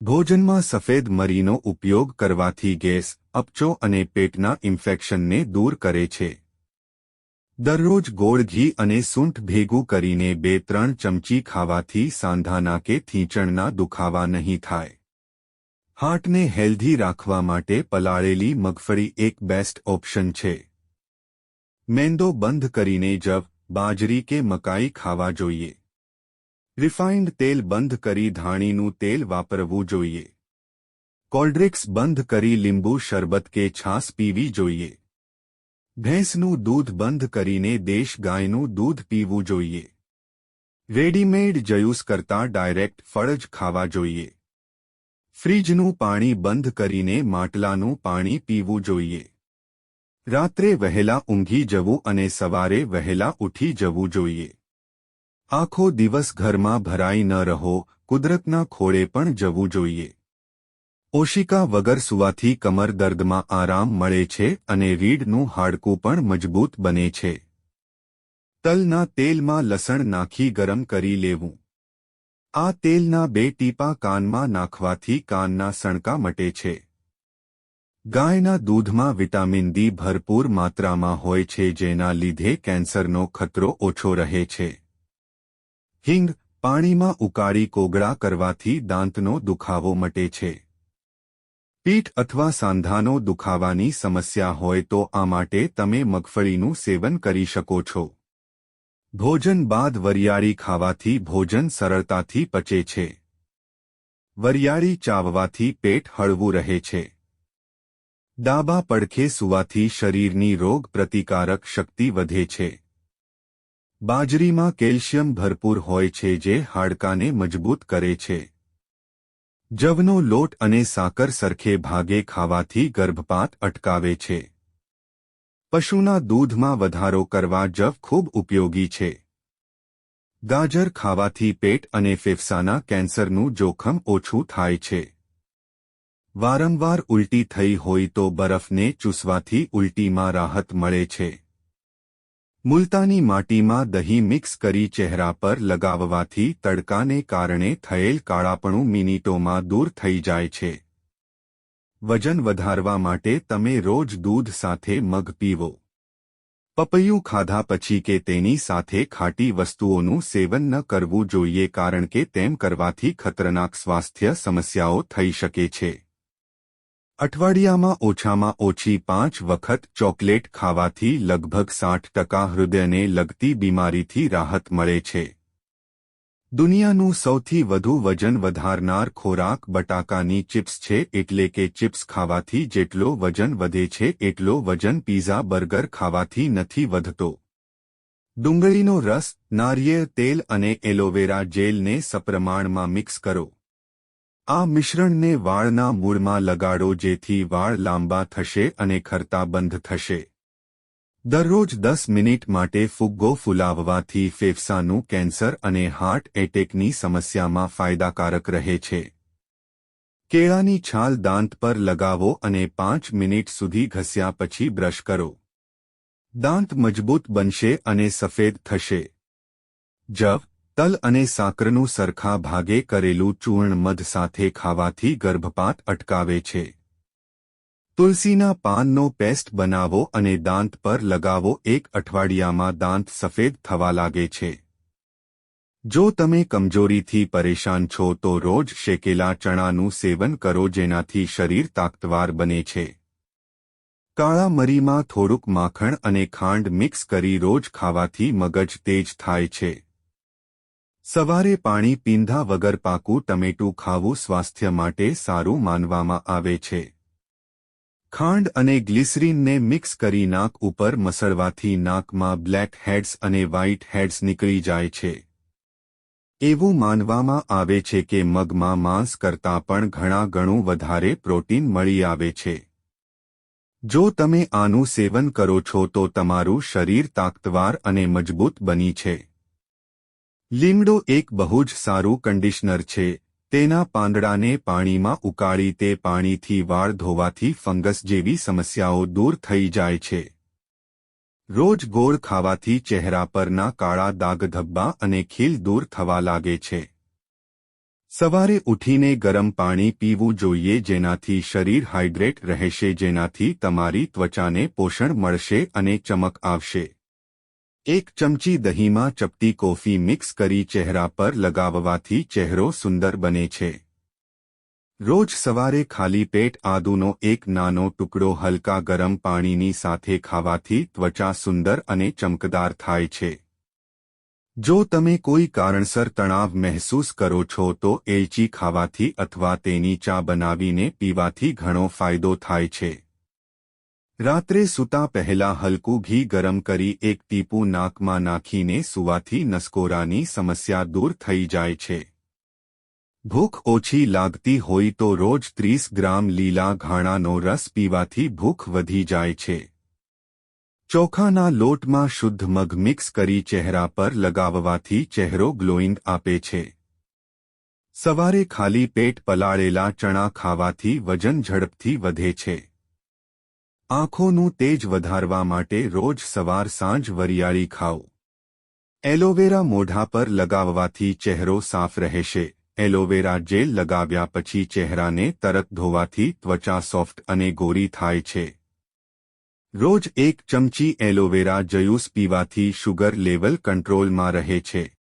ભોજનમાં સફેદ મરીનો ઉપયોગ કરવાથી ગેસ, અપચો અને પેટના ઇન્ફેક્શનને દૂર કરે છે. દરરોજ ગોળ ઘી અને સૂંઠ ભેગું કરીને 2-3 ચમચી ખાવાથી સાંધાના કે થીંચણના દુખાવા નહીં થાય. હાર્ટને હેલ્ધી રાખવા માટે પલાળેલી મગફળી એક બેસ્ટ ઓપ્શન છે. મેંદો બંધ કરીને જવ, બાજરી કે મકાઈ ખાવા જોઈએ. રિફાઇન્ડ તેલ બંધ કરી ધાણીનું તેલ વાપરવું જોઈએ. કોલ્ડ્રિંક્સ બંધ કરી લીંબુ શરબત કે છાશ પીવી જોઈએ. ભેંસનું દૂધ બંધ કરીને દેશ ગાયનું દૂધ પીવું જોઈએ. રેડીમેડ જ્યુસ કરતાં ડાયરેક્ટ ફળ જ ખાવા જોઈએ. ફ્રીજનું પાણી બંધ કરીને માટલાનું પાણી પીવું જોઈએ. રાત્રે વહેલા ઊંઘી જવું અને સવારે વહેલા ઉઠી જવું જોઈએ. આખો દિવસ ઘરમાં ભરાઈ ન રહો, કુદરતના ખોળે પણ જવું જોઈએ. ઓશિકા વગર સૂવાથી કમર દર્દમાં આરામ મળે છે અને રીઢનું હાડકું પણ મજબૂત બને છે. તલના તેલમાં લસણ નાખી ગરમ કરી લેવું. આ તેલના 2 ટીપા કાનમાં નાખવાથી કાનના સણકા મટે છે. ગાયના દૂધમાં વિટામિન ડી ભરપૂર માત્રામાં હોય છે, જેના લીધે કેન્સરનો ખતરો ઓછો રહે છે. હિંગ પાણીમાં ઉકાળી કોગળા કરવાથી દાંતનો દુખાવો મટે છે. પીઠ અથવા સાંધાનો દુખાવાની સમસ્યા હોય તો આ માટે તમે મગફળીનું સેવન કરી શકો છો. ભોજન બાદ વરિયાળી ખાવાથી ભોજન સરળતાથી પચે છે. વરિયાળી ચાવવાથી પેટ હળવું રહે છે. ડાબા પડખે સૂવાથી શરીરની રોગ પ્રતિકારક શક્તિ વધે છે. બાજરીમાં કેલ્શિયમ ભરપૂર હોય છે, જે હાડકાને મજબૂત કરે છે. જવનો લોટ અને સાકર સરખે ભાગે ખાવાથી ગર્ભપાત અટકાવે છે. પશુના દૂધમાં વધારો કરવા જવ ખૂબ ઉપયોગી છે. ગાજર ખાવાથી પેટ અને ફેફસાના કેન્સરનું જોખમ ઓછું થાય છે. વારંવાર ઉલટી થઈ હોય તો બરફને ચૂસવાથી ઉલટીમાં રાહત મળે છે. મુલતાની માટીમાં દહીં મિક્સ કરી ચહેરા પર લગાવવાથી તડકાને કારણે થયેલ કાળાપણું મિનિટોમાં દૂર થઈ જાય છે. વજન વધારવા માટે તમે રોજ દૂધ સાથે મગ પીવો. પપૈયું ખાધા પછી કે તેની સાથે ખાટી વસ્તુઓનું સેવન ન કરવું જોઈએ, કારણ કે તેમ કરવાથી ખતરનાક સ્વાસ્થ્ય સમસ્યાઓ થઈ શકે છે. અઠવાડિયામાં ઓછામાં ઓછી 5 વખત ચોકલેટ ખાવાથી લગભગ 60% હૃદયને લગતી બીમારીથી રાહત મળે છે. દુનિયાનું સૌથી વધુ વજન વધારનાર ખોરાક બટાકાની ચિપ્સ છે, એટલે કે ચિપ્સ ખાવાથી જેટલો વજન વધે છે એટલો વજન પીઝા બર્ગર ખાવાથી નથી વધતો. ડુંગળીનો રસ, નારિયેળ તેલ અને એલોવેરા જેલને સપ્રમાણમાં મિક્સ કરો. આ મિશ્રણને વાળના મૂળમાં લગાડો, જેથી વાળ લાંબા થશે અને ખરતા બંધ થશે. દરરોજ 10 મિનિટ માટે ફુગ્ગો ફૂલાવવાથી ફેફસાનું કેન્સર અને હાર્ટ એટેકની સમસ્યામાં ફાયદાકારક રહે છે. કેળાની છાલ દાંત પર લગાવો અને 5 મિનિટ સુધી ઘસ્યા પછી બ્રશ કરો. દાંત મજબૂત બનશે અને સફેદ થશે. જવ, તલ અને સાકરનું સરખા ભાગે કરેલું ચૂર્ણ મધ સાથે ખાવાથી ગર્ભપાત અટકાવે છે. તુલસીના પાનનો પેસ્ટ બનાવો અને દાંત પર લગાવો. 1 અઠવાડિયામાં દાંત સફેદ થવા લાગે છે. જો તમે કમજોરીથી પરેશાન છો તો રોજ શેકેલા ચણાનું સેવન કરો, જેનાથી શરીર તાકતવાર બને છે. કાળા મરીમાં થોડુંક માખણ અને ખાંડ મિક્સ કરી રોજ ખાવાથી મગજ તેજ થાય છે. સવારે પાણી પીંધા વગર પાકું ટમેટું ખાવું સ્વાસ્થ્ય માટે સારું માનવામાં આવે છે. ખાંડ અને ગ્લિસરીનને મિક્સ કરી નાક ઉપર મસળવાથી નાકમાં બ્લેક હેડ્સ અને વ્હાઇટ હેડ્સ નીકળી જાય છે. એવું માનવામાં આવે છે કે મગમાં માંસ કરતાં પણ ઘણું વધારે પ્રોટીન મળી આવે છે. જો તમે આનું સેવન કરો છો તો તમારું શરીર તાકતવાર અને મજબૂત બની છે. લીમડો એક બહુ જ સારું કંડિશનર છે. તેના પાંદડાને પાણીમાં ઉકાળી તે પાણીથી વાળ ધોવાથી ફંગસ જેવી સમસ્યાઓ દૂર થઈ જાય છે. રોજ ગોળ ખાવાથી ચહેરા પરના કાળા દાગ, ધબ્બા અને ખીલ દૂર થવા લાગે છે. સવારે ઉઠીને ગરમ પાણી પીવું જોઈએ, જેનાથી શરીર હાઇડ્રેટ રહેશે, જેનાથી તમારી ત્વચાને પોષણ મળશે અને ચમક આવશે. 1 ચમચી દહીંમાં ચપટી કોફી મિક્સ કરી ચહેરા પર લગાવવાથી ચહેરો સુંદર બને છે. રોજ સવારે ખાલી પેટ આદુનો એક નાનો ટુકડો હલકા ગરમ પાણીની સાથે ખાવાથી ત્વચા સુંદર અને ચમકદાર થાય છે. જો તમે કોઈ કારણસર તણાવ મહેસૂસ કરો છો તો એલચી ખાવાથી અથવા તેની ચા બનાવીને પીવાથી ઘણો ફાયદો થાય છે. રાત્રે સૂતા પહેલા હલકું ઘી ગરમ કરી 1 ટીપું નાકમાં નાખીને સૂવાથી નસકોરાની સમસ્યા દૂર થઈ જાય છે. ભૂખ ઓછી લાગતી હોય તો રોજ 30 ગ્રામ લીલા ધાણાનો રસ પીવાથી ભૂખ વધી જાય છે. ચોખાના લોટમાં શુદ્ધ મગ મિક્સ કરી ચહેરા પર લગાવવાથી ચહેરો ગ્લોઈંગ આપે છે. સવારે ખાલી પેટ પલાળેલા ચણા ખાવાથી વજન ઝડપથી વધે છે. આંખોનું તેજ વધારવા માટે રોજ સવાર સાંજ વરિયાળી ખાઓ. એલોવેરા મોઢા પર લગાવવાથી ચહેરો સાફ રહેશે. એલોવેરા જેલ લગાવ્યા પછી ચહેરાને તરત ધોવાથી ત્વચા સોફ્ટ અને ગોરી થાય છે. રોજ 1 ચમચી એલોવેરા જ્યુસ પીવાથી શુગર લેવલ કંટ્રોલમાં રહે છે.